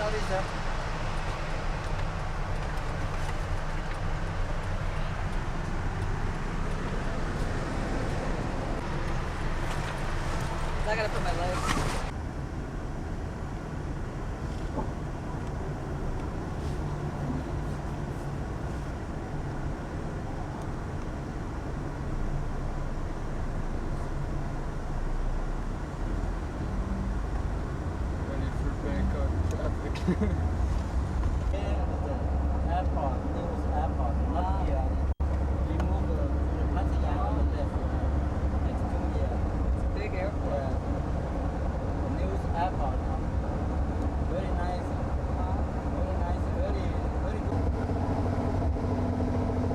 Sorry, sir. I gotta put my legs. Ready for Bangkok traffic. Airport, news airport, not here. We move to Pattaya on the left. Next 2 years. It's a big airport. The news airport. Very nice. Very nice. Very good.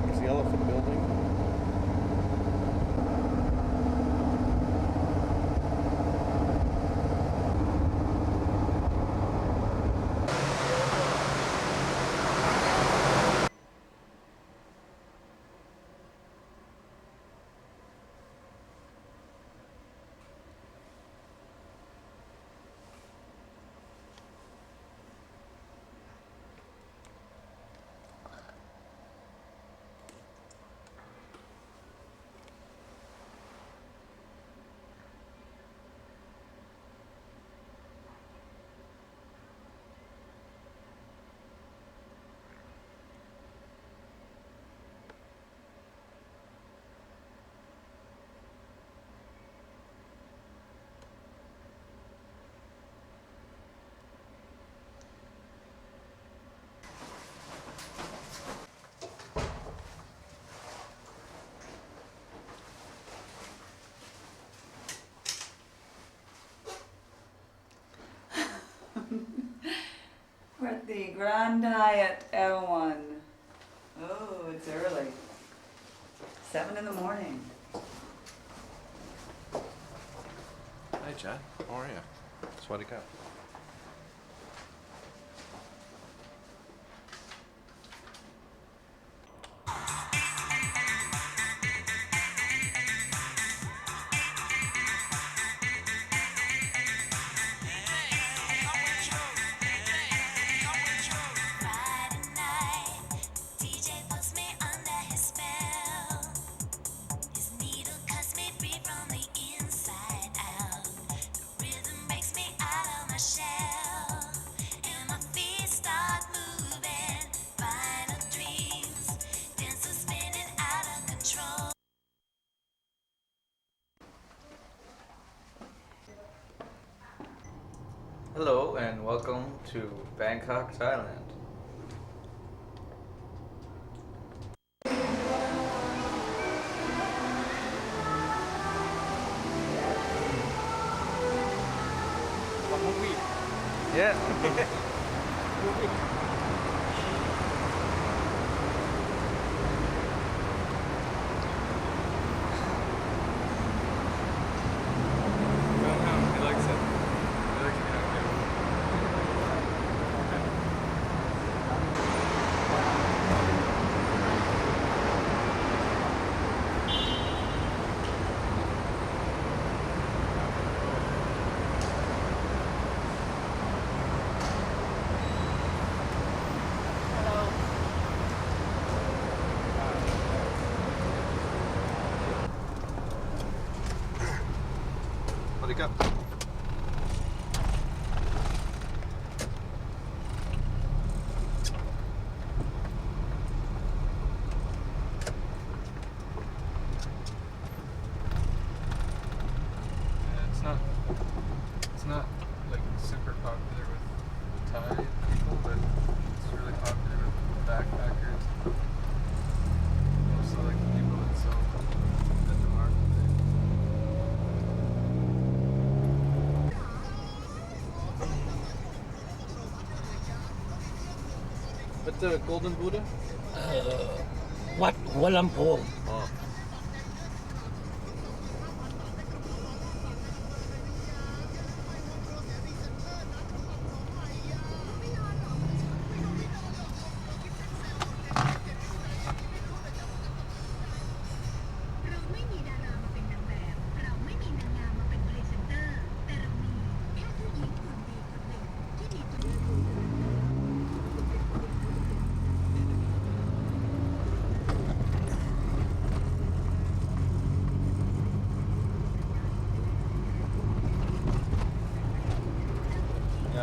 It's the elephant building. We're at the Grand Hyatt L1. Oh, it's early. 7 in the morning. Hi, John. How are you? Sweaty cup. Hello and welcome to Bangkok, Thailand. Yeah. He likes it. He likes it. Sweaty cup. It's not like super popular with Thai people, but it's really popular with backpackers. Also like the people that sell at the market. What's the Golden Buddha? วัดหัวลำโพง Oh.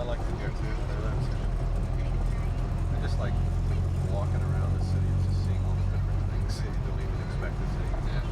liked it here too. I just like walking around the city and just seeing all the different things that you don't even expect to see. Yeah.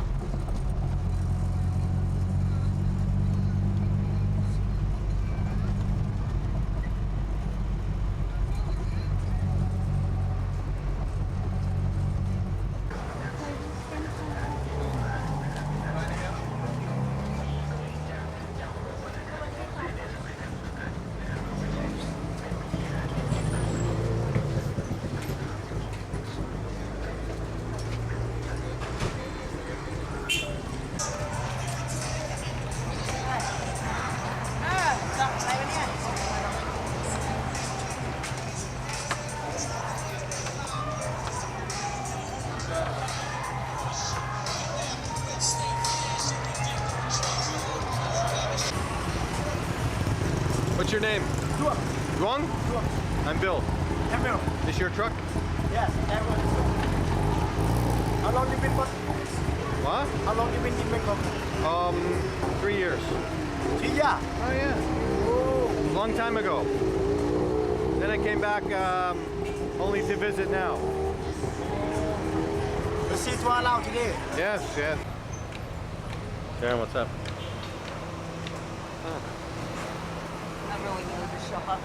What's your name? Duong? I'm Bill. Camille. This your truck? Yes, Camille. How long you been working? What? How long you been in Bangkok? 3 years. 3 years. Oh yeah. Oh. Long time ago. Then I came back only to visit now. The seats were allowed today. Yes, yes. Karen, what's up? I'm really new to shop.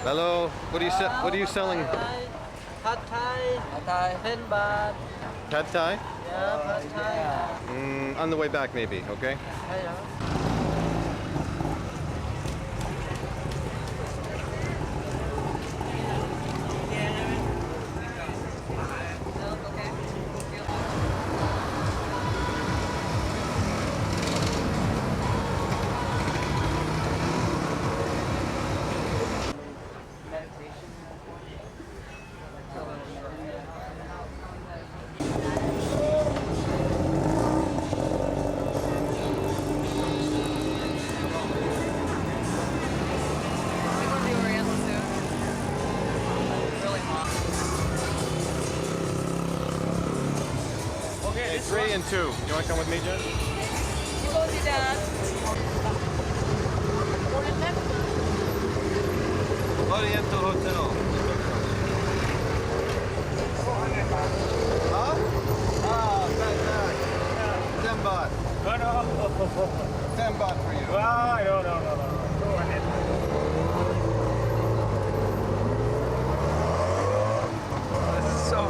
Hello. What are you selling? Pad Thai, 10 baht. Pad Thai? Yeah, Pad Thai. On the way back, maybe. Okay. Okay, 3 and 2. You want to come with me, Jen? You go see Dad. Oriental Hotel. Huh? Ah, back. 10 baht. No. 10 baht for you. Ah, no. Go ahead. This is so.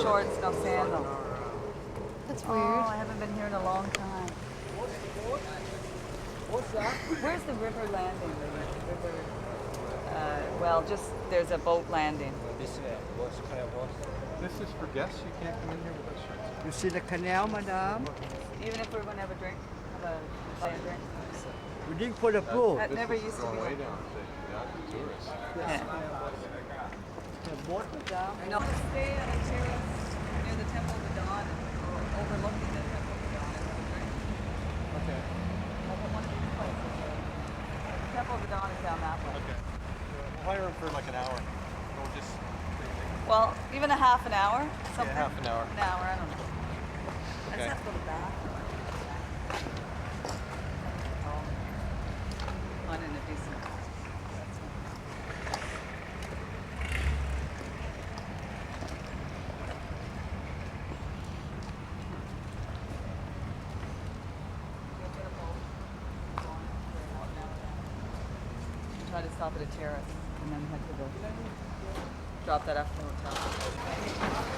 shorts, no sandals. That's Oh, weird. I haven't been here in a long time. What's that? Where's the river landing? The river. Well, just there's a boat landing. This way. What's kind of what? This is for guests. You can't come in here without shirts. You see the canal, madame? Even if we're going to have a drink, have a drink. We didn't put a pool. That This never is used to going be. way down. Not the tourists. Yeah. The boat, madame? No. Stay on a terrace near the Temple of the Dawn, overlooking the Temple of the Dawn. And have a drink. Okay. Like at one of these places. The Temple of the Dawn is down that way. Okay. We'll hire him for like an hour. We'll just. Well, even a half an hour, something. Yeah, half an hour. An hour, I don't know. I Okay. just have to go to the bathroom. Not in a decent. Try to stop at a terrace and then head to the drop that after the hotel.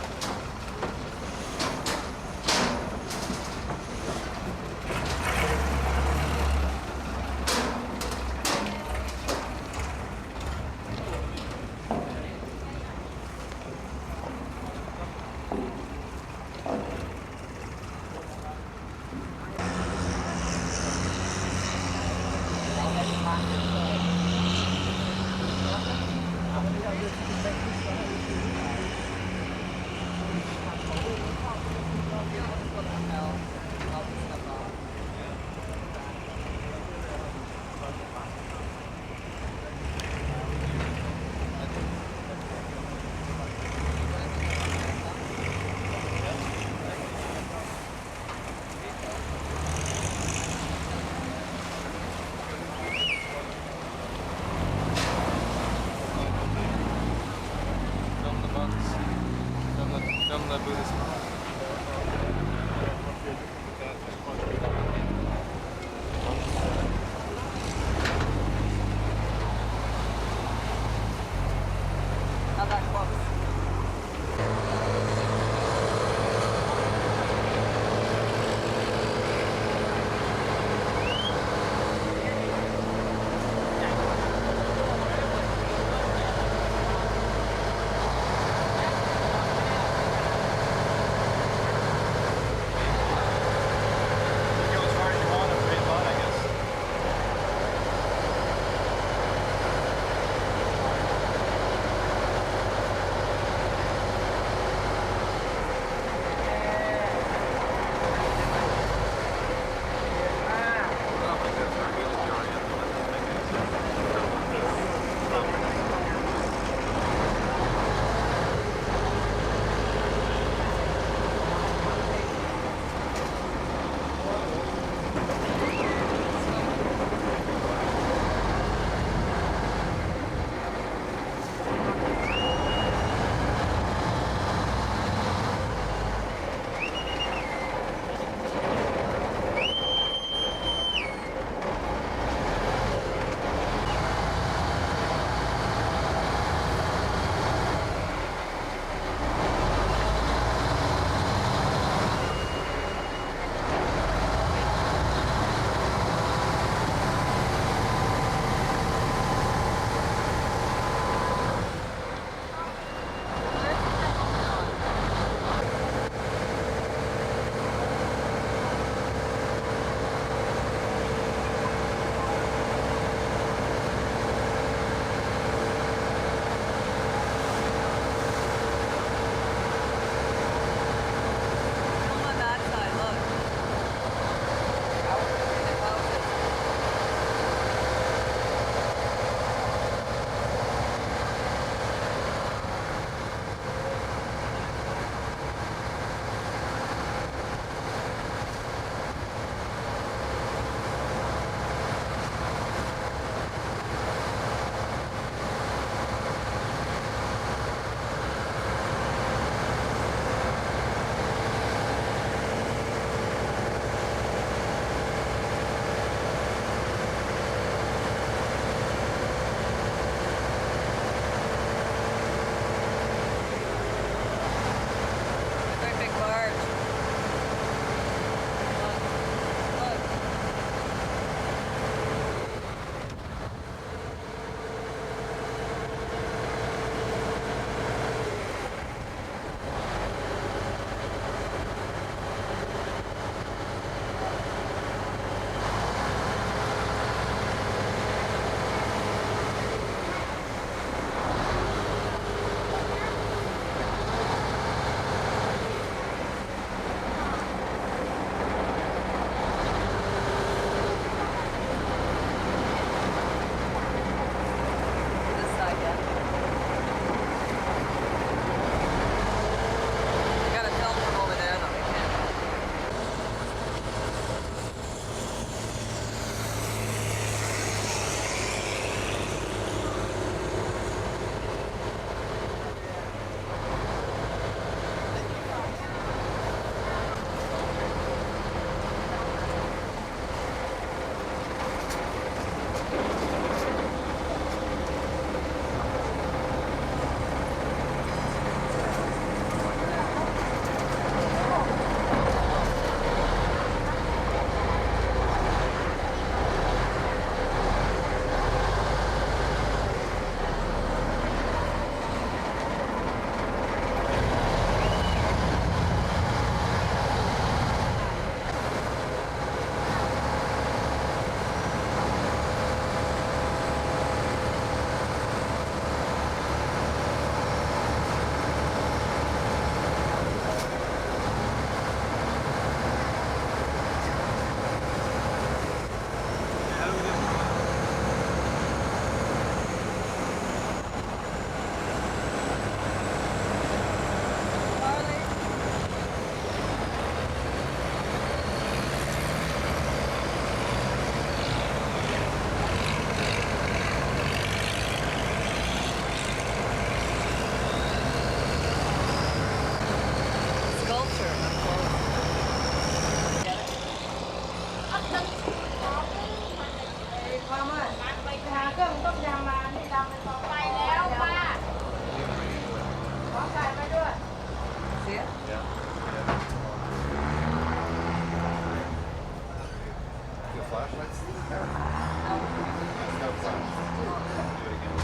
ว่าเมื่อไปหาเครื่องต้มยำมาที่ดำเป็นของไปแล้วป้าขอไก่ไปด้วย See it? Yeah. The flashlights? No flash. Do it again.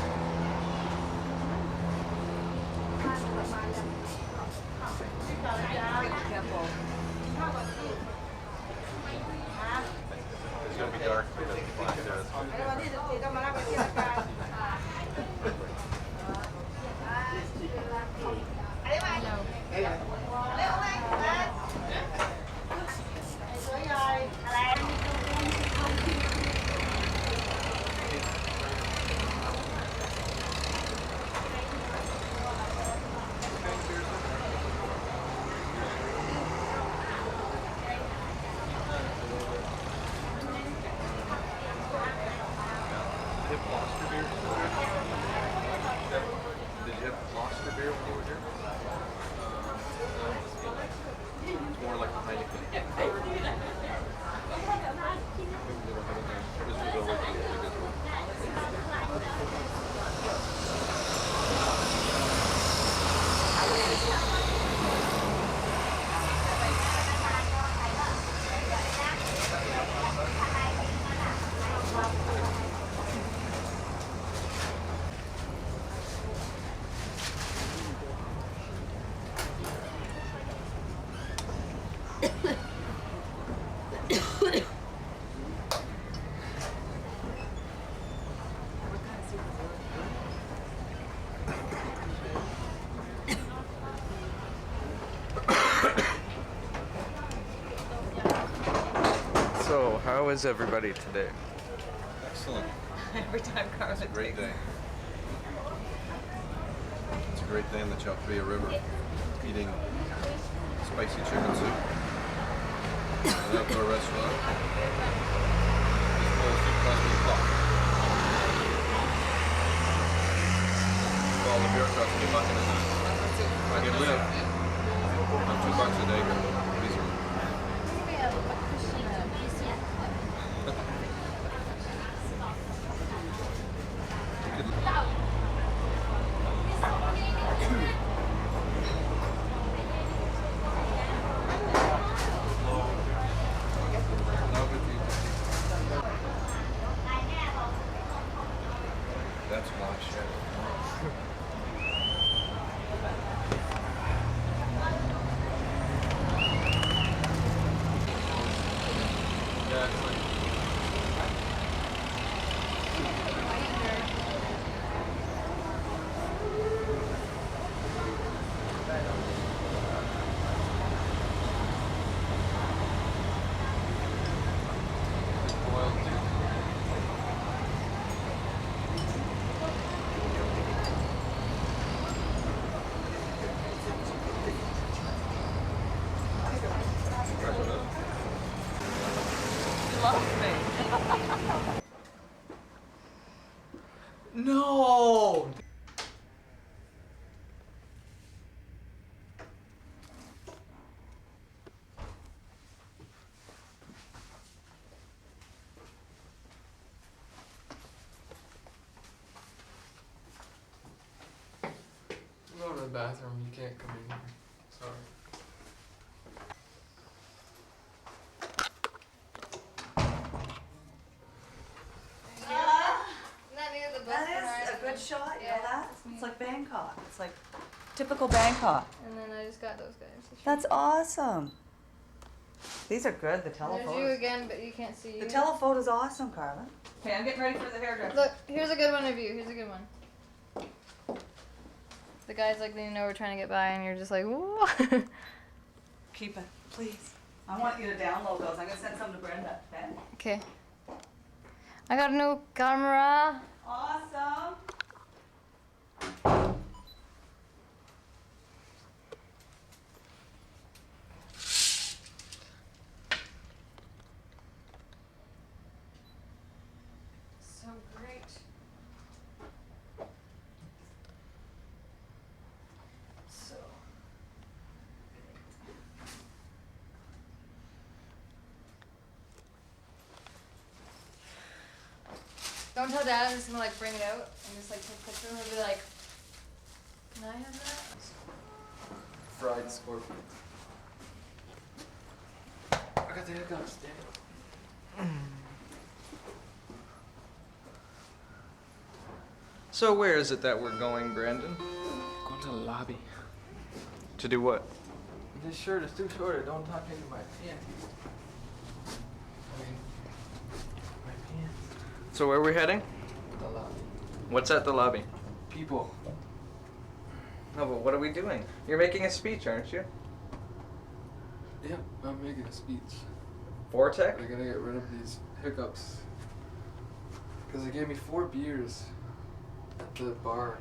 Careful. It's gonna be dark because the flash there. แล้ววันที่14ก็มารับไปที่รายการอะไรมาเร็วเลยนะไอ้ตัวใหญ่อะไร Did you have lobster beer? Did you have lobster beer when you were here? It's more like a Heineken. This was always the biggest one. So, how is everybody today? Excellent. Every time Carla It's a great takes day. It's a great day in the Chalfia River, eating spicy chicken soup in an outdoor restaurant. This bowl soup cost me $1. Well, the beer cost me $1.50. I can live on $2 a day here. These are that's wash. Yeah, it's like boiled too. Love me. No! I'm going to the bathroom. You can't come in here. Sorry. That is a good shot, you know that? It's like Bangkok. It's like typical Bangkok. And then I just got those guys. That's awesome. These are good, the There's you telephotos. again, but you can't see you. The telephoto's awesome, Carla. Okay, I'm getting ready for the hairdresser. Look, here's a good one of you. Here's a good one. The guys like they know we're trying to get by, and you're just like, whoa. Keep it, please. I want you to download those. I'm gonna send some to Brenda. Okay? Okay. I got a new camera. Awesome. So great. So great. Don't tell Dad. I'm just gonna like bring it out and just like take a picture. He'll be like, "Can I have that?" Fried scorpion. I got the hiccups, damn. So where is it that we're going, Brandon? Go to the lobby. To do what? This shirt is too short. Don't tuck into my pants. My pants. So where are we heading? The lobby. What's at the lobby? People. No, but what are we doing? You're making a speech, aren't you? Yep, I'm making a speech. Vortec? They're gonna get rid of these hiccups. Because they gave me 4 beers at the bar.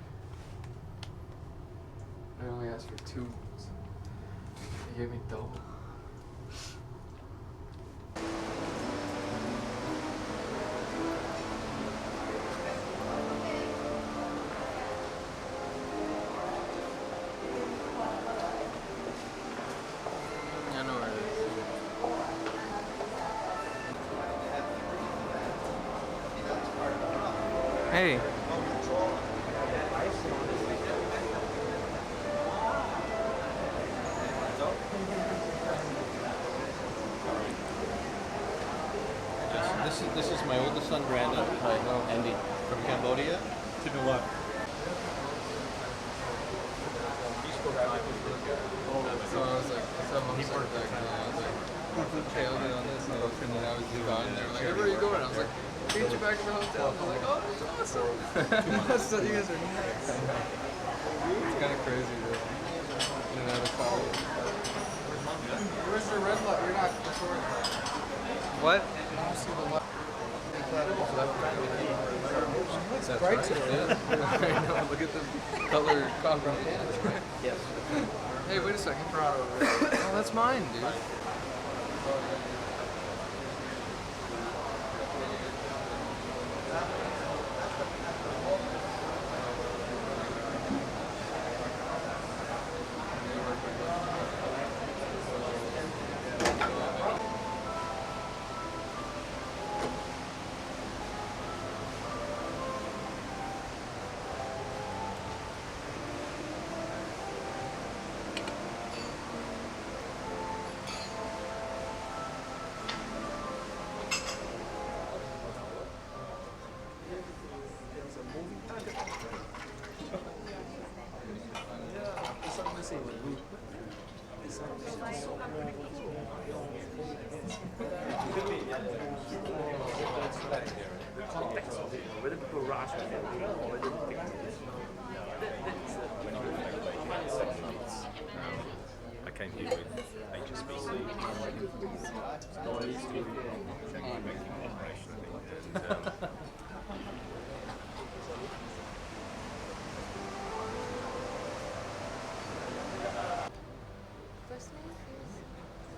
I only asked for 2. They gave me double. I know where it is. Hey. This is my oldest son, Brandon. Hi, Andy, from Cambodia. To the left. So I was like, so mom started back then. I was like, tailed it on this hook, and then I was gone. They were like, hey, where are you going? I was like, meet you back in the hotel. They're like, oh, that's awesome. So you guys are nuts. It's kind of crazy, though. In and out of college. Where's your red light? You're not recording. What? I don't see the light. That's bright right. today. I know. Look at the color combination. Yes. Hey, wait a second. Oh, that's mine, dude. Whether people rush or whether I came here with HSBC.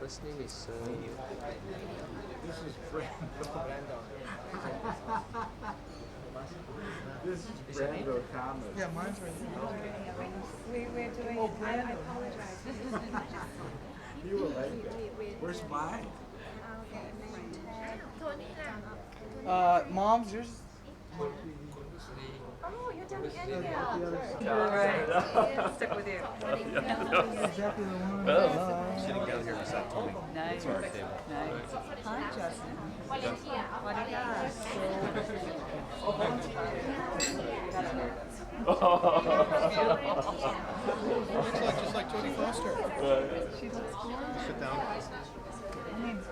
First name is This is Brando. This is Brando Thomas. Yeah, mine's right there. We're doing. Oh, Brandon. I apologize. You will like it. Where's mine? Mom's yours. Oh, you're down in India. Right. Stick with you. Exactly the one. Sitting down here beside Tony. Nice. Our table. Nice. Hi, Justin. Volunteer. What do you got? Just like Jodie Foster. She looks gorgeous. Sit down.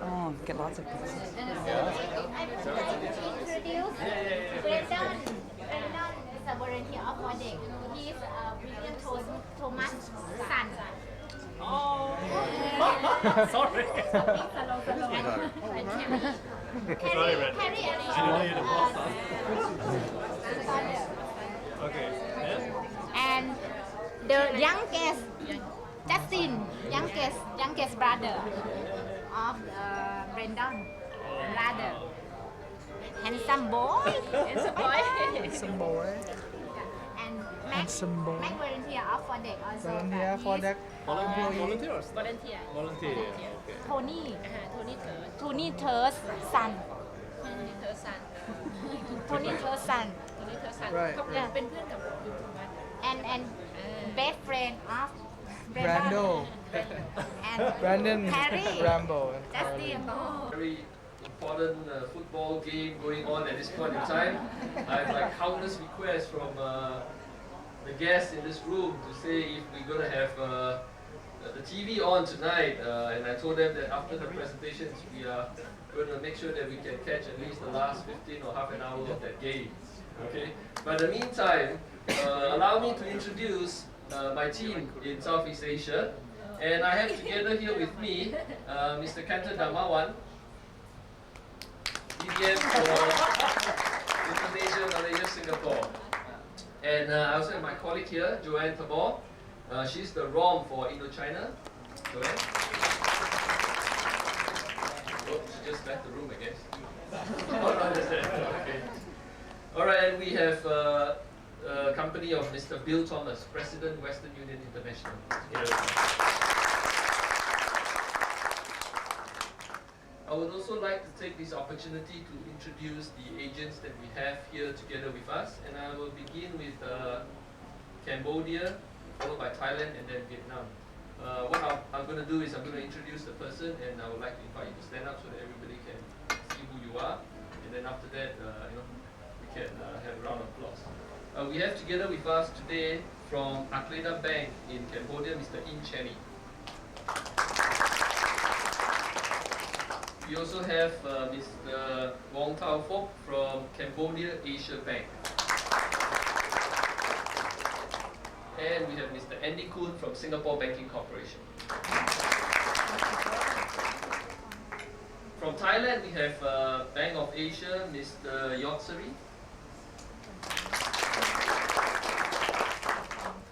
Oh, get lots of pieces. I would like to introduce Brandon. Brandon is a volunteer of Wadek. He is William Thomas' son. Oh. Sorry. And the youngest, Justin, youngest brother of Brandon, brother. Handsome boy. Handsome boy. Handsome boy. And Mac, Handsome boy. Mac volunteer of Fodec also. Volunteer for that. Volunteer. Tony. Tony Thur's son. Tony Thur's Right. เขาเป็นเพื่อนกับอยู่ตรงนั้น and best friend of Brando. and Brandon Harry. Rambo. And That's Carly. the Very important football game going on at this point in time. I have like countless requests from the guests in this room to say if we're gonna have the TV on tonight, and I told them that after the presentations we are going to make sure that we can catch at least the last 15 or half an hour of that game. Okay. But in the meantime, allow me to introduce my team in Southeast Asia, and I have together here with me Mr. Kantan Damawan, DDM for Indonesia, Malaysia, Singapore. And I also have my colleague here, Joanne Tabor. She's the ROM for Indochina. Joanne? Oh, she just left the room, I guess. Oh, no, that's it. Okay. Alright, and we have company of Mr. Bill Thomas, President, Western Union International. I would also like to take this opportunity to introduce the agents that we have here together with us, and I will begin with Cambodia, followed by Thailand, and then Vietnam. What I'm going to do is I'm going to introduce the person, and I would like to invite you to stand up so that everybody can see who you are, and then after that, we can have a round of applause. We have together with us today from Akleda Bank in Cambodia, Mr. In Chenny. We also have Mr. Wong Tau Phok from Cambodia Asia Bank. And we have Mr. Andy Kuhn from Singapore Banking Corporation. From Thailand, we have Bank of Asia, Mr. Yotsari.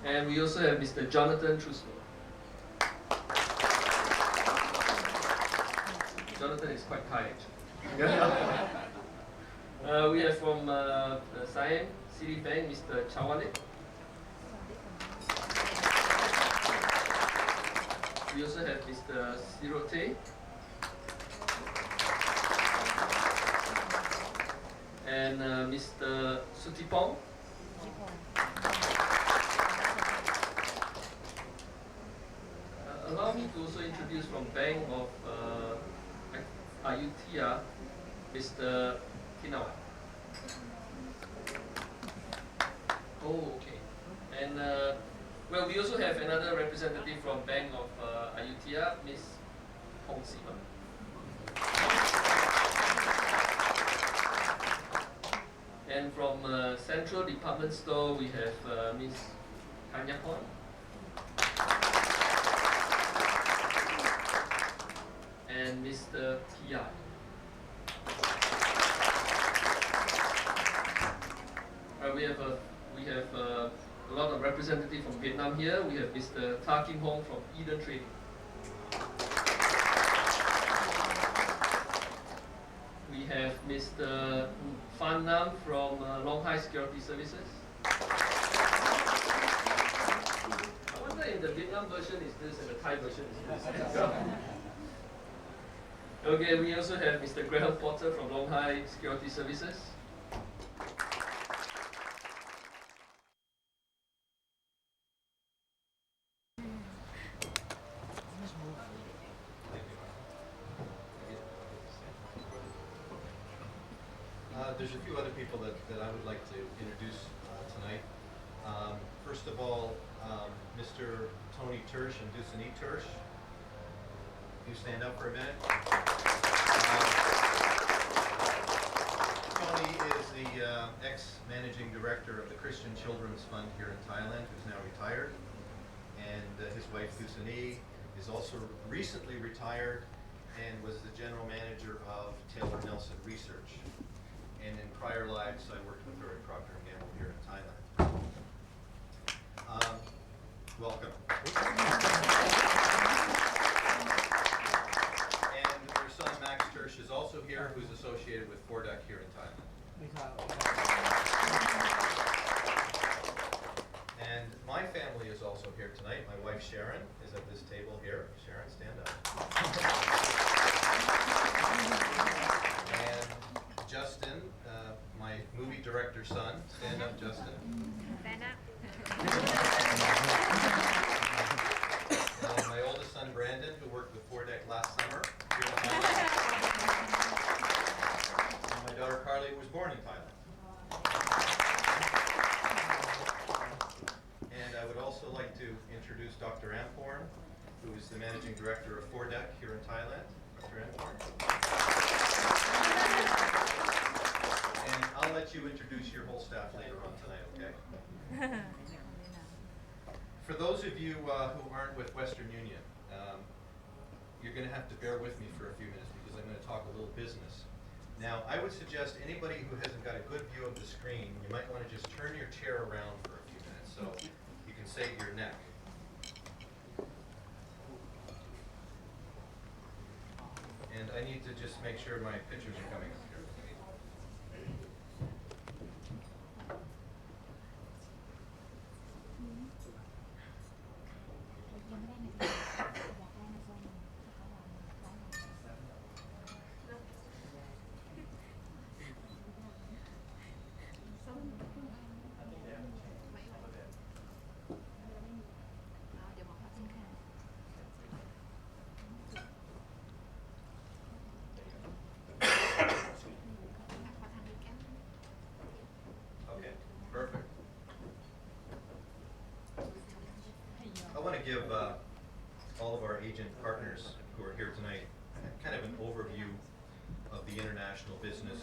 And we also have Mr. Jonathan Truslow. Jonathan is quite Thai actually. We have from Siam Citibank, Mr. Chawalit. We also have Mr. Sirote. And Mr. Sutipong. Allow me to also introduce from Bank of Ayutthaya, Mr. Kinawa. Oh, okay. And well, we also have another representative from Bank of Ayutthaya, Ms. Hong Siva. And from Central Department Store, we have Ms. Kanyapon. And Mr. Tia. We have a lot of representatives from Vietnam here. We have Mr. Ta Kim Hong from Eden Trading. We have Mr. Phan Nam from Long Hai Security Services. I wonder if the Vietnam version is this and the Thai version is this. Okay, we also have Mr. Graham Potter from Long Hai Security Services. There's a few other people that I would like to introduce tonight. First of all, Mr. Tony Tersh and Dusani Tersh. You stand up for a minute. Tony is the ex-managing director of the Christian Children's Fund here in Thailand, who's now retired. And his wife Dusani is also recently retired and was the general manager of Taylor Nelson Research. And in prior lives, I worked with her at Procter & Gamble here in Thailand. Welcome. And their son Max Tersh is also here, who's associated with Forduck here in Thailand. And my family is also here tonight. My wife Sharon is at this table here. Sharon, stand up. And Justin, my movie director son. Stand up, Justin. Stand up. And my oldest son, Brandon, who worked with Foredeck last summer here in Thailand. And my daughter, Carly, who was born in Thailand. And I would also like to introduce Dr. Amporn, who is the managing director of Foredeck here in Thailand. Dr. Amporn. And I'll let you introduce your whole staff later on tonight, okay? For those of you who aren't with Western Union, you're going to have to bear with me for a few minutes because I'm going to talk a little business. Now, I would suggest anybody who hasn't got a good view of the screen, you might want to just turn your chair around for a few minutes so you can save your neck. And I need to just make sure my pictures are coming up here. Okay, perfect. I want to give all of our agent partners who are here tonight kind of an overview of the international business,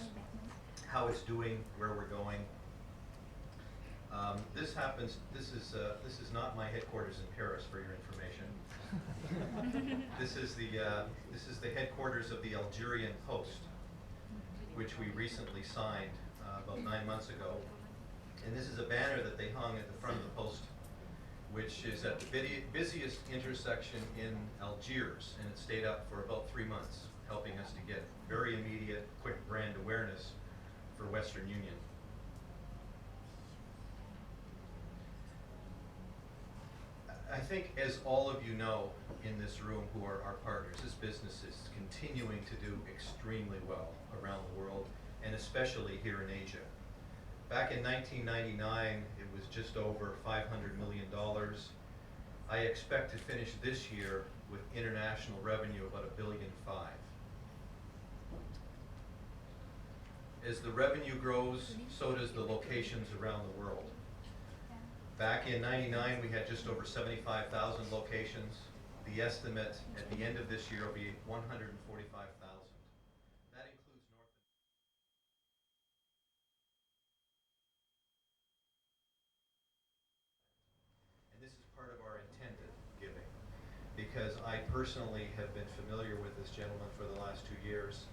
how it's doing, where we're going. This is not my headquarters in Paris, for your information. This is the headquarters of the Algerian Post, which we recently signed about 9 months ago. And this is a banner that they hung at the front of the Post, which is at the busiest intersection in Algiers, and it stayed up for about 3 months, helping us to get very immediate, quick brand awareness for Western Union. I think, as all of you know in this room who are our partners, this business is continuing to do extremely well around the world, and especially here in Asia. Back in 1999, it was just over $500 million. I expect to finish this year with international revenue about $1.5 billion. As the revenue grows, so does the locations around the world. Back in '99, we had just over 75,000 locations. The estimate at the end of this year will be 145,000. That includes North and this is part of our intended giving, because I personally have been familiar with this gentleman for the last 2 years.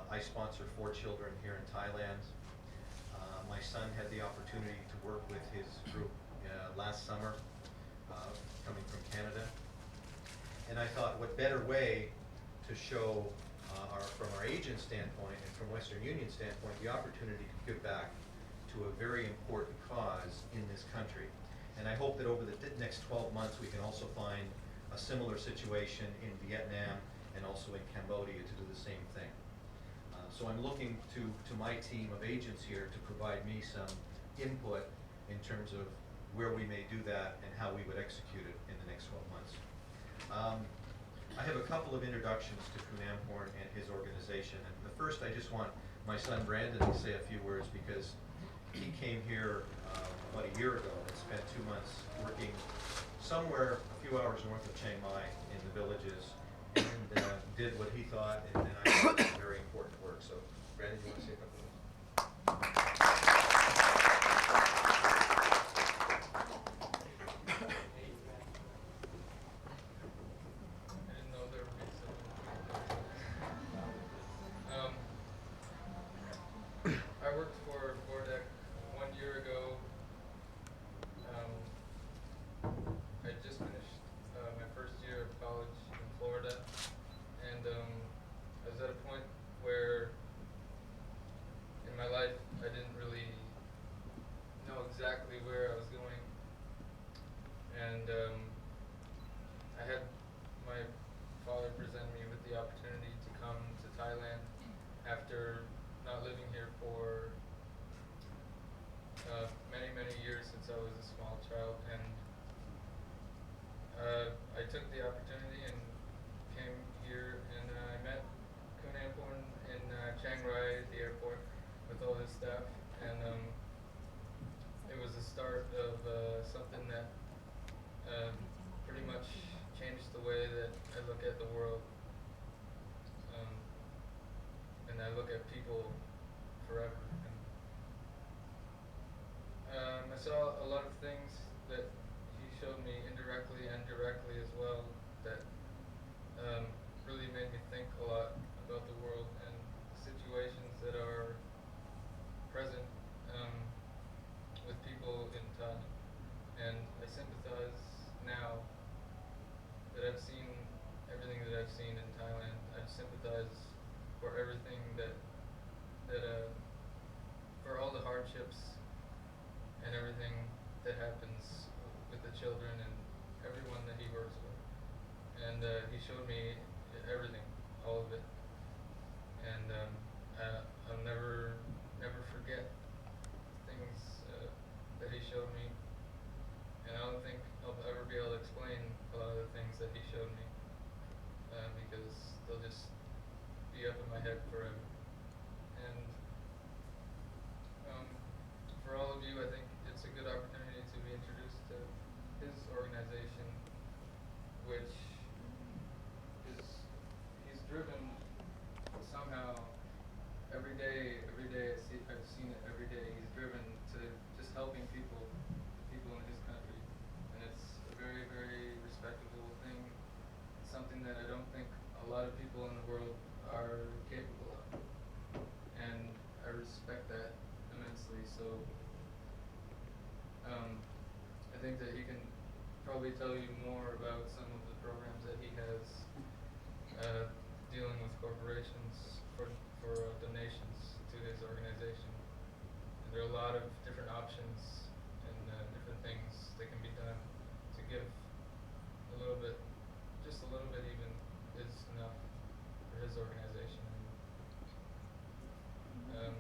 I sponsor 4 children here in Thailand. My son had the opportunity to work with his group last summer, coming from Canada. And I thought, what better way to show, from our agent standpoint and from Western Union standpoint, the opportunity to give back to a very important cause in this country. And I hope that over the next 12 months we can also find a similar situation in Vietnam and also in Cambodia to do the same thing. So I'm looking to my team of agents here to provide me some input in terms of where we may do that and how we would execute it in the next 12 months. I have a couple of introductions to Khun Amporn and his organization. And the first, I just want my son Brandon to say a few words, because he came here about a year ago and spent 2 months working somewhere a few hours north of Chiang Mai in the villages, and did what he thought, and I thought was very important work. So, Brandon, you want to say a couple of words? I worked for Foredeck 1 year ago. I just finished my first year of college in Florida, and I was at a point where many, many years since I was a small child, and I took the opportunity and came here, and I met Kun Ampon in Chiang Rai at the airport with all his staff, and it was the start of something that pretty much changed the way that I look at the world, and I look at people forever. And I saw a lot of things that he showed me indirectly and directly as well that really made me think a lot about the world and situations that are present with people in Thailand. And I sympathize now that I've seen everything that I've seen in Thailand. I sympathize for everything that for all the hardships and everything that happens with the children and everyone that he works with. And he showed me everything, all of it. And I'll never forget things that he showed me. And I don't think I'll ever be able to explain a lot of the things that he showed me because they'll just be up in my head forever. And for all of you, I think it's a good opportunity to be introduced to his organization, which he's driven somehow every day I've seen it every day. He's driven to just helping people in his country, and it's a very, very respectable thing. It's something that I don't think a lot of people in the world are capable of, and I respect that immensely. So I think that he can probably tell you more about some of the programs that he has dealing with corporations for donations to his organization. And there are a lot of different options and different things that can be done to give a little bit, just a little bit even is enough for his organization. And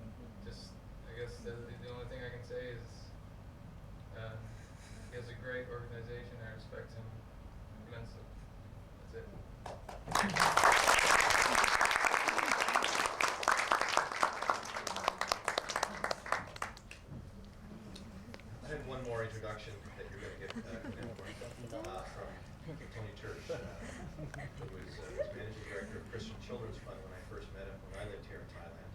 just, I guess the only thing I can say is he has a great organization. I respect him immensely. That's it. I had one more introduction that you're going to get from Tony Church, who was managing director of Christian Children's Fund when I first met him when I lived here in Thailand.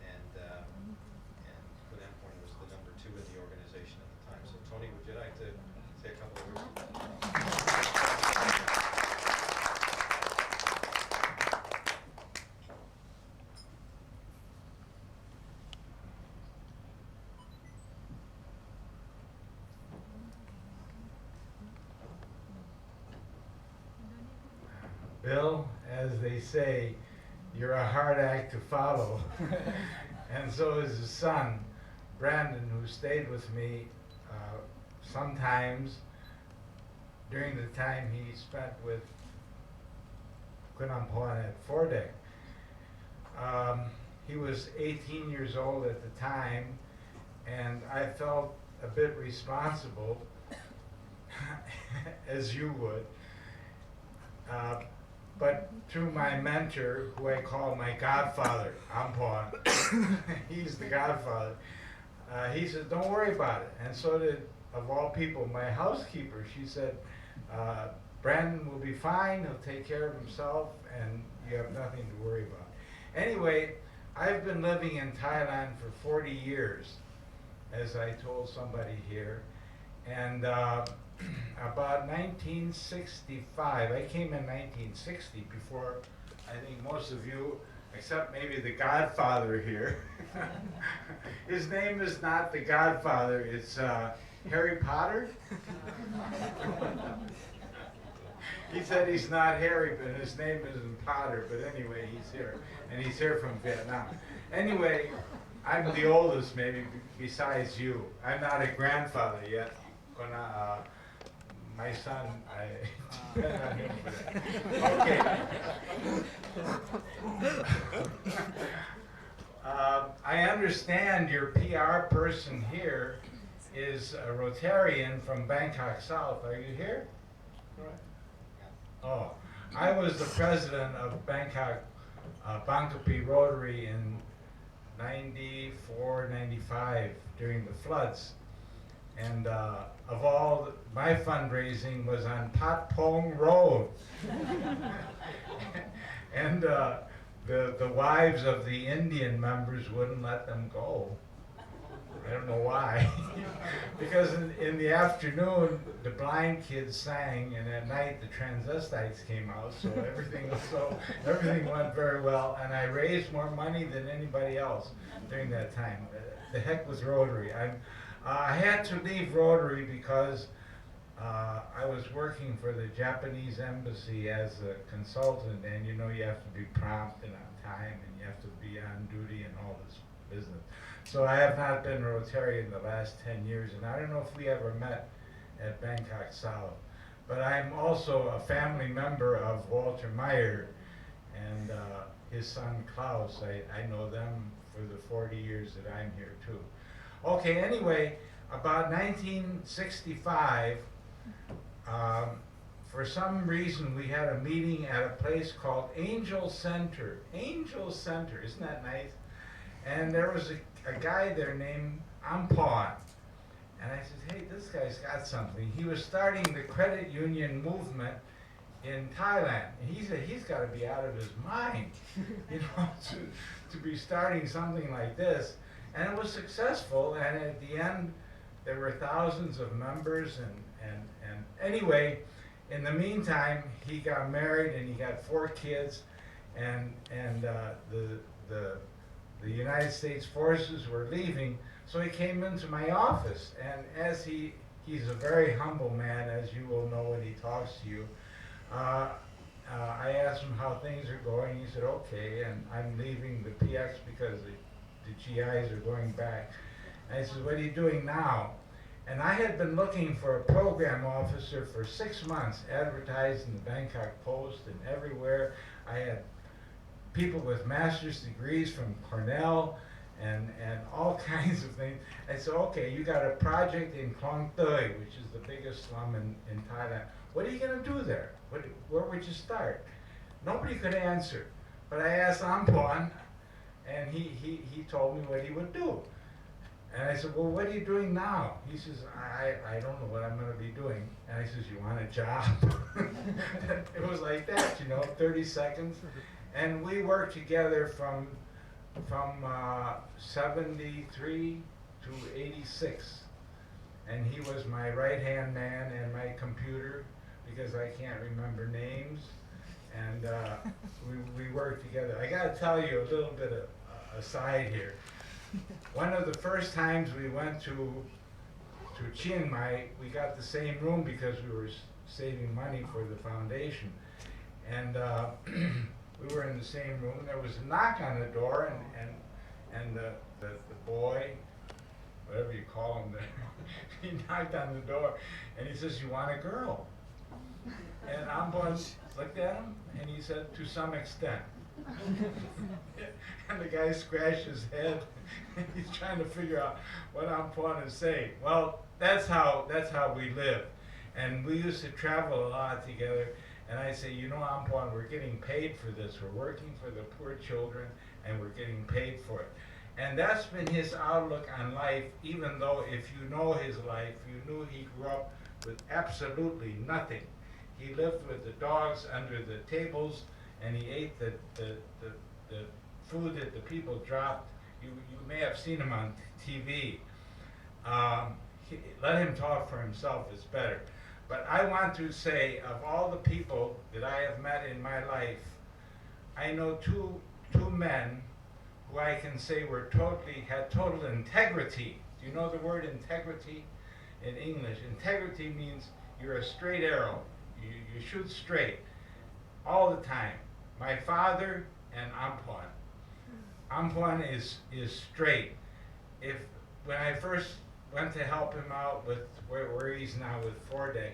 And Kun Ampon was the number 2 in the organization at the time. So Tony, would you like to say a couple of words? Bill, as they say, you're a hard act to follow. And so is his son, Brandon, who stayed with me sometimes during the time he spent with Kun Ampon at Fordek. He was 18 years old at the time, and I felt a bit responsible, as you would. But through my mentor, who I call my godfather, Ampon, he's the godfather, he said, don't worry about it. And so did, of all people, my housekeeper. She said, Brandon will be fine, he'll take care of himself, and you have nothing to worry about. Anyway, I've been living in Thailand for 40 years, as I told somebody here. And about 1965, I came in 1960, before I think most of you, except maybe the Godfather here. His name is not the Godfather, it's Harry Potter. He said he's not Harry, but his name isn't Potter, but anyway, he's here, and he's here from Vietnam. Anyway, I'm the oldest maybe besides you. I'm not a grandfather yet. When my son, I depend on him for that. Okay. I understand your PR person here is a Rotarian from Bangkok South. Are you here? Oh, I was the president of Bangkok Bangkapi Rotary in 94, 95 during the floods. And of all, my fundraising was on Pat Pong Road. And the wives of the Indian members wouldn't let them go. I don't know why. Because in the afternoon, the blind kids sang, and at night the transvestites came out, so everything went very well, and I raised more money than anybody else during that time. The heck was Rotary. I had to leave Rotary because I was working for the Japanese embassy as a consultant, and you know you have to be prompt and on time, and you have to be on duty and all this business. So I have not been a Rotarian the last 10 years, and I don't know if we ever met at Bangkok South. But I'm also a family member of Walter Meyer and his son Klaus. I know them for the 40 years that I'm here too. Okay, anyway, about 1965, for some reason we had a meeting at a place called Angel Center. Angel Center, isn't that nice? And there was a guy there named Ampon. And I said, hey, this guy's got something. He was starting the credit union movement in Thailand. And he said, he's got to be out of his mind, you know, to be starting something like this. And it was successful, and at the end, there were thousands of members, and anyway, in the meantime, he got married, and he got 4 kids, and the United States forces were leaving, so he came into my office, and as he's a very humble man, as you will know when he talks to you, I asked him how things are going. He said, okay, and I'm leaving the PX because the GIs are going back. And I said, what are you doing now? And I had been looking for a program officer for 6 months, advertised in the Bangkok Post and everywhere. I had people with master's degrees from Cornell and all kinds of things. I said, okay, you got a project in Klong Toi, which is the biggest slum in Thailand. What are you going to do there? Where would you start? Nobody could answer. But I asked Ampon, and he told me what he would do. And I said, well, what are you doing now? He says, I don't know what I'm going to be doing. And I says, you want a job? It was like that, you know, 30 seconds. And we worked together from 73 to 86. And he was my right-hand man and my computer, because I can't remember names. And we worked together. I got to tell you a little bit of aside here. One of the first times we went to Chiang Mai, we got the same room because we were saving money for the foundation. And we were in the same room. There was a knock on the door, and the boy, whatever you call him there, he knocked on the door, and he says, you want a girl? And Ampon looked at him, and he said, to some extent. And the guy scratched his head, and he's trying to figure out what Ampon is saying. Well, that's how we live. And we used to travel a lot together, and I say, you know, Ampon, we're getting paid for this. We're working for the poor children, and we're getting paid for it. And that's been his outlook on life, even though if you know his life, you knew he grew up with absolutely nothing. He lived with the dogs under the tables, and he ate the food that the people dropped. You may have seen him on TV. Let him talk for himself, it's better. But I want to say, of all the people that I have met in my life, I know two men who I can say had total integrity. Do you know the word integrity in English? Integrity means you're a straight arrow. You shoot straight all the time. My father and Ampon. Ampon is straight. When I first went to help him out with where he's now with Fordek,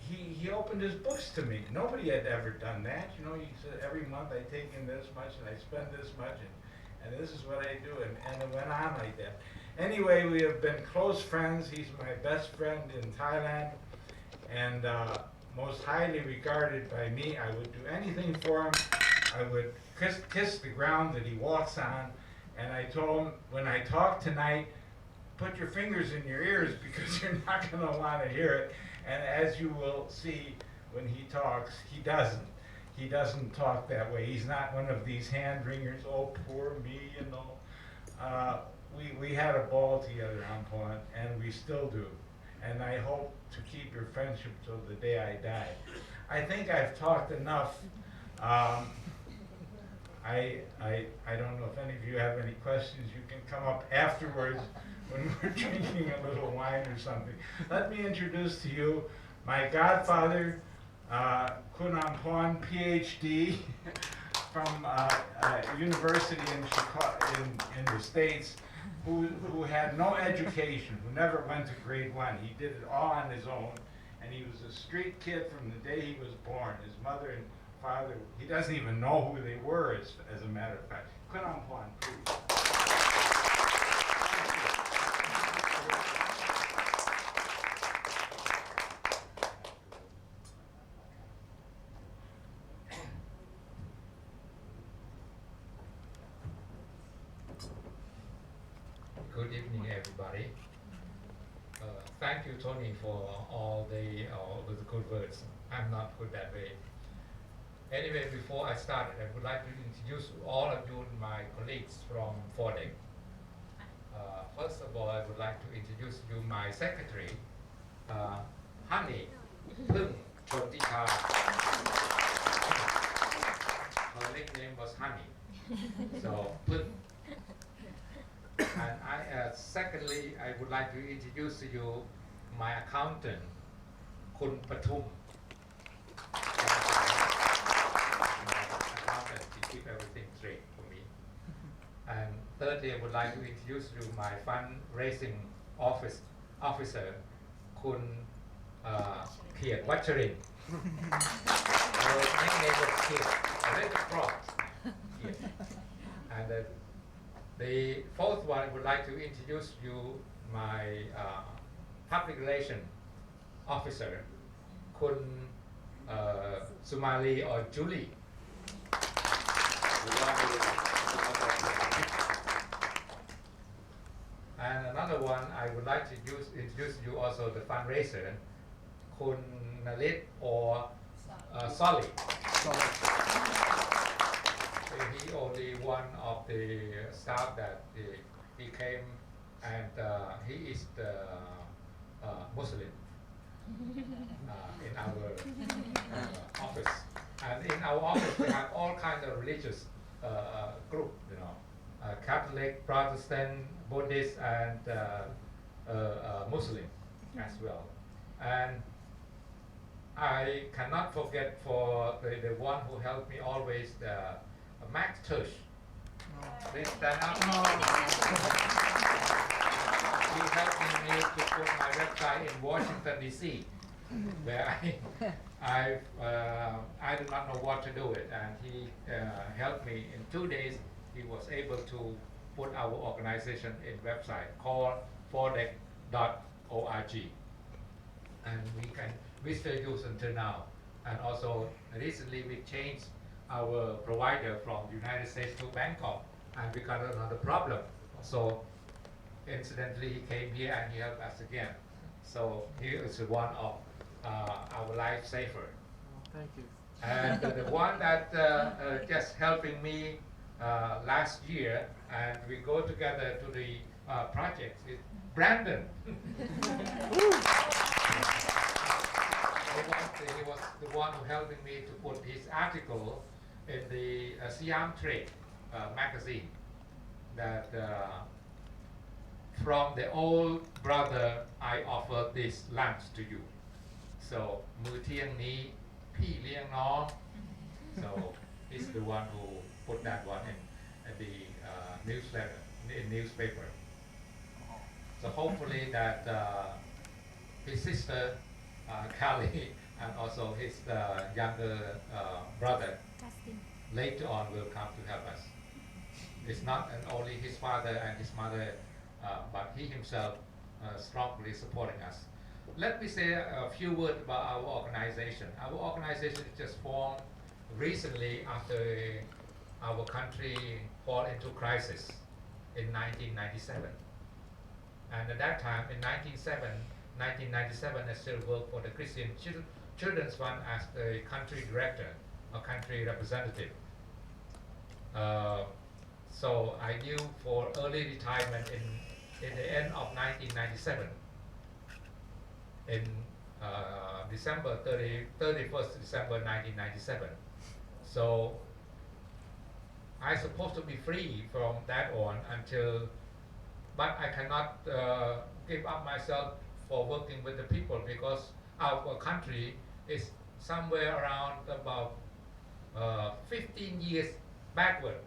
he opened his books to me. Nobody had ever done that. You know, he said every month I take in this much and I spend this much, and this is what I do, and it went on like that. Anyway, we have been close friends. He's my best friend in Thailand, and most highly regarded by me. I would do anything for him. I would kiss the ground that he walks on, and I told him, when I talk tonight, put your fingers in your ears because you're not going to want to hear it. And as you will see when he talks, he doesn't. He doesn't talk that way. He's not one of these hand wringers, oh, poor me, you know. We had a ball together, Ampon, and we still do. And I hope to keep your friendship till the day I die. I think I've talked enough. I don't know if any of you have any questions. You can come up afterwards when we're drinking a little wine or something. Let me introduce to you my godfather, Kunampon, PhD from university in Chicago, in the States, who had no education, who never went to grade 1. He did it all on his own, and he was a street kid from the day he was born. His mother and father, he doesn't even know who they were, as a matter of fact. Kunampon, please. Good evening, everybody. Thank you, Tony, for all the good words. I'm not good that way. Anyway, before I start, I would like to introduce all of you my colleagues from FORDEC. First of all, I would like to introduce you my secretary, Honey Pung Chontika. Her nickname was Honey, so Pung. And secondly, I would like to introduce to you my accountant, Kun Patum. Accountant to keep everything straight for me. And thirdly, I would like to introduce you my fundraising officer, Kun Kiet Wacharin. Her nickname was Kiet, a little frog. And the fourth one, I would like to introduce you my public relation officer, Kun Sumali or Julie. And another one, I would like to introduce you also the fundraiser, Kun Nalit or Solly. He only one of the staff that he came, and he is the Muslim in our office. And in our office, we have all kinds of religious group, you know, Catholic, Protestant, Buddhist, and Muslim as well. And I cannot forget for the one who helped me always, Max Tush. Please stand up. He helped me to put my website in Washington, D.C., where I did not know what to do with, and he helped me in 2 days. He was able to put our organization in website called fordec.org, and we still use until now. And also recently we changed our provider from the United States to Bangkok, and we got another problem. So incidentally, he came here and he helped us again. So he is one of our lifesaver. Thank you. And the one that just helping me last year, and we go together to the project, is Brandon. He was the one who helping me to put his article in the Siam Trade magazine, that from the old brother I offer this lunch to you. So Mu Tiang Ni Pi Liang Nong. So he's the one who put that one in the newspaper. So hopefully that his sister Callie and also his younger brother later on will come to help us. It's not only his father and his mother, but he himself strongly supporting us. Let me say a few words about our organization. Our organization is just formed recently after our country fall into crisis in 1997. And at that time, in 1997, I still worked for the Christian Children's Fund as the country director or country representative. So I knew for early retirement in the end of 1997, in December 31st December 1997. So I supposed to be free from that on until, but I cannot give up myself for working with the people because our country is somewhere around about 15 years backward.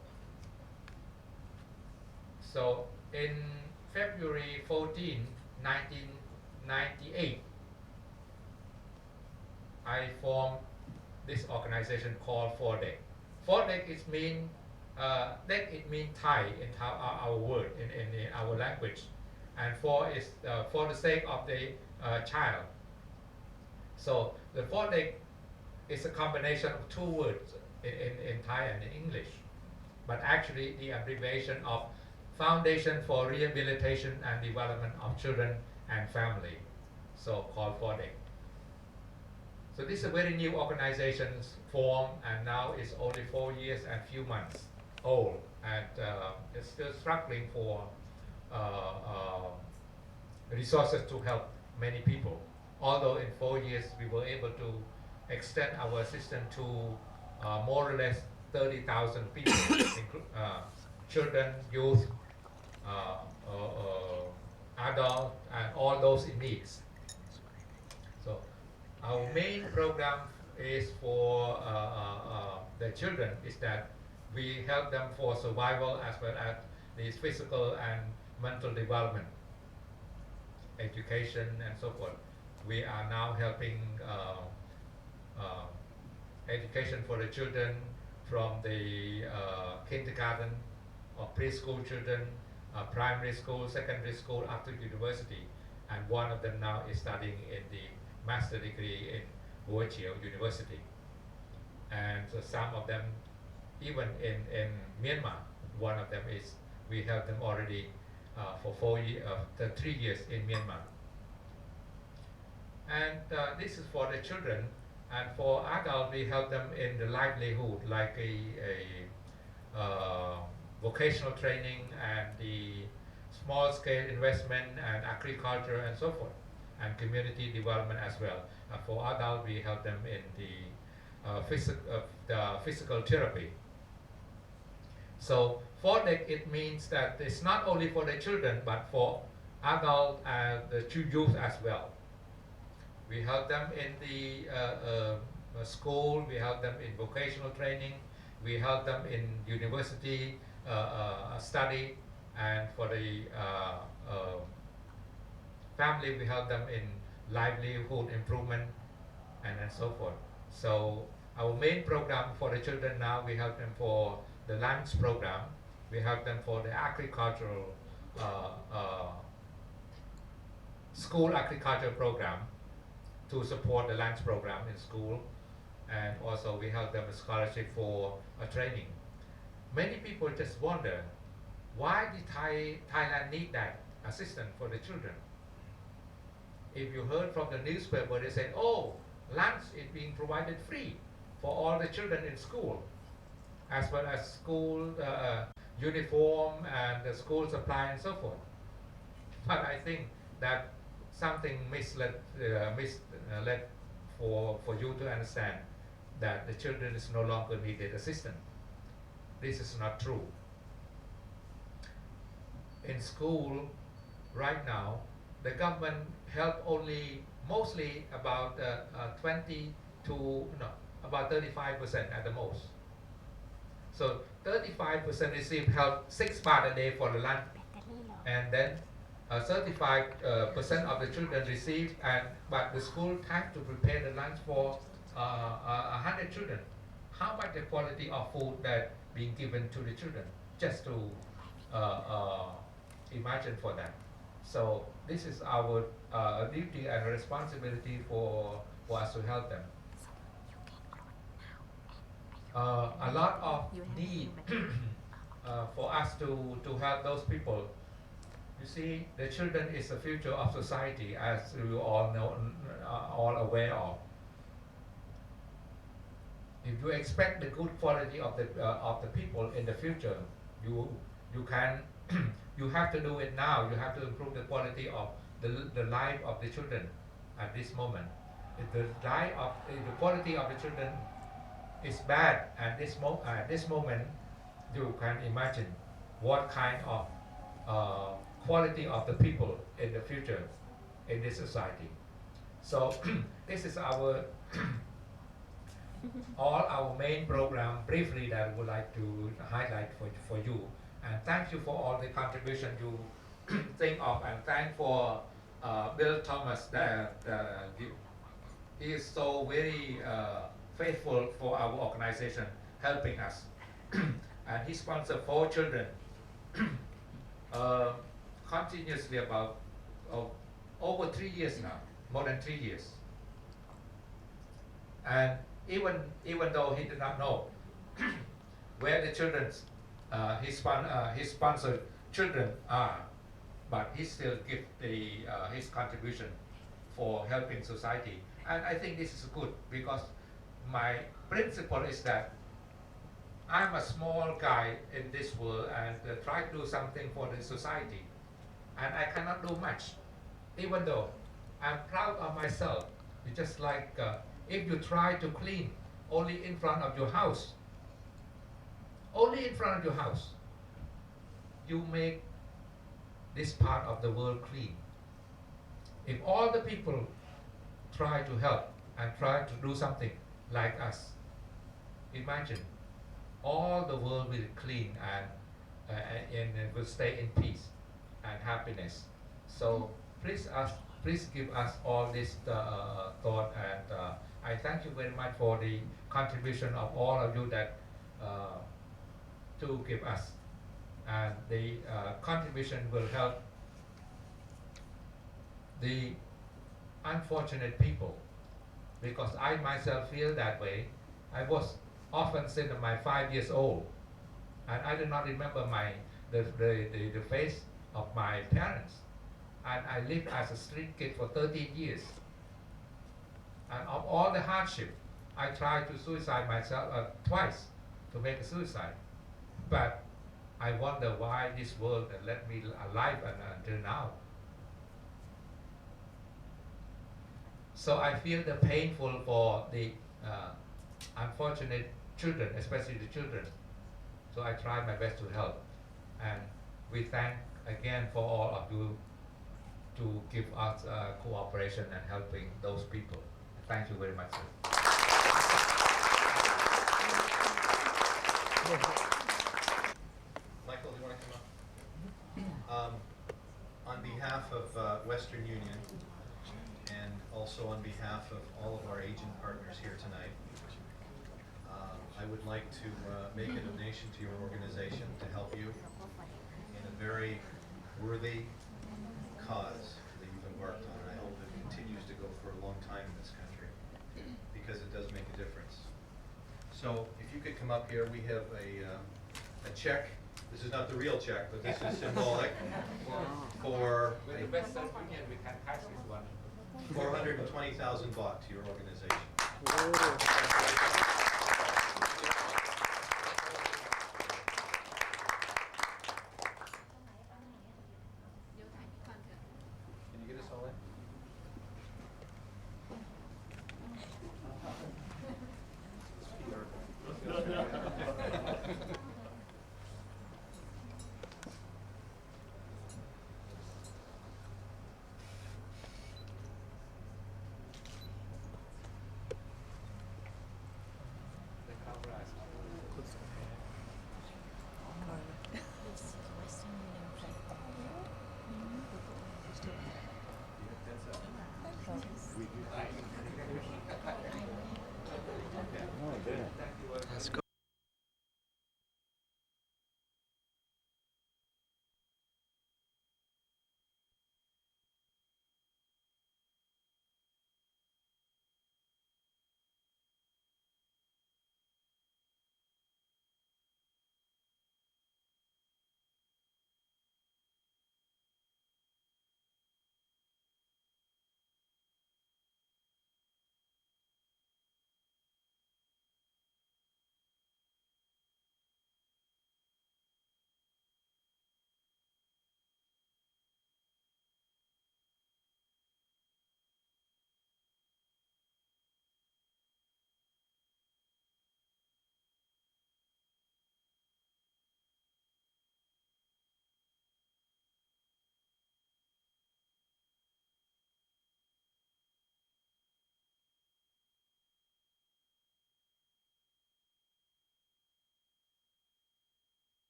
So in February 14, 1998, I formed this organization called FORDEC. FORDEC is mean DEC it means Thai in our word in our language, and for is for the sake of the child. So the FORDEC is a combination of two words in Thai and in English, but actually the abbreviation of Foundation for Rehabilitation and Development of Children and Family, so called FORDEC. So this is a very new organization formed, and now it's only 4 years and few months old, and it's still struggling for resources to help many people. Although in 4 years we were able to extend our assistance to more or less 30,000 people, children, youth, adults, and all those in needs. So our main program is for the children is that we help them for survival as well as the physical and mental development, education, and so forth. We are now helping education for the children from the kindergarten or preschool children, primary school, secondary school, up to university. And one of them now is studying in the master degree in Boachiao University. And so some of them, even in Myanmar, one of them is, we help them already for 3 years in Myanmar. And this is for the children, and for adults we help them in the livelihood, like a vocational training and the small scale investment and agriculture and so forth, and community development as well. For adults we help them in the physical therapy. So FORDEC, it means that it's not only for the children but for adults and the youth as well. We help them in the school, we help them in vocational training, we help them in university study, and for the family we help them in livelihood improvement and so forth. So our main program for the children now, we help them for the lunch program, we help them for the agricultural school agriculture program to support the lunch program in school, and also we help them a scholarship for a training. Many people just wonder, why did Thailand need that assistance for the children? If you heard from the newspaper, they said, oh, lunch is being provided free for all the children in school, as well as school uniform and the school supply and so forth. But I think that something misled for you to understand that the children is no longer needed assistance. This is not true. In school, right now, the government help only mostly about 35% at the most. So 35% receive help 6 baht a day for the lunch, and then 35% of the children receive, but the school have to prepare the lunch for 100 children. How much the quality of food that being given to the children? just to imagine for them. So this is our duty and responsibility for us to help them. A lot of need for us to help those people. You see, the children is the future of society, as you all know, all aware of. If you expect the good quality of the people in the future, you can you have to do it now. You have to improve the quality of the life of the children at this moment. If the quality of the children is bad at this moment, you can imagine what kind of quality of the people in the future in this society. So this is our all our main program briefly that I would like to highlight for you. And thank you for all the contribution you think of, and thank for Bill Thomas that he is so very faithful for our organization, helping us. And he sponsored 4 children continuously about over 3 years now, more than 3 years. And even though he did not know where the children, his sponsored children are, but he still give his contribution for helping society. And I think this is good, because my principle is that I'm a small guy in this world and try to do something for the society, and I cannot do much, even though I'm proud of myself. It's just like if you try to clean only in front of your house, you make this part of the world clean. If all the people try to help and try to do something like us, imagine all the world will clean and will stay in peace and happiness. So please give us all this thought, and I thank you very much for the contribution of all of you that to give us, and the contribution will help the unfortunate people, because I myself feel that way. I was often since my 5 years old, and I do not remember the face of my parents, and I lived as a street kid for 13 years, and of all the hardship, I tried to suicide myself twice, to make a suicide, but I wonder why this world let me alive until now. So I feel the painful for the unfortunate children, especially the children. So I try my best to help, and we thank again for all of you to give us cooperation and helping those people. Thank you very much, sir. Michael, do you want to come up? On behalf of Western Union, and also on behalf of all of our agent partners here tonight, I would like to make a donation to your organization to help you in a very worthy cause that you've embarked on. And I hope it continues to go for a long time in this country, because it does make a difference. So if you could come up here, we have a check. This is not the real check, but this is symbolic for With the Western Union, we can catch this one. 420,000 baht to your organization.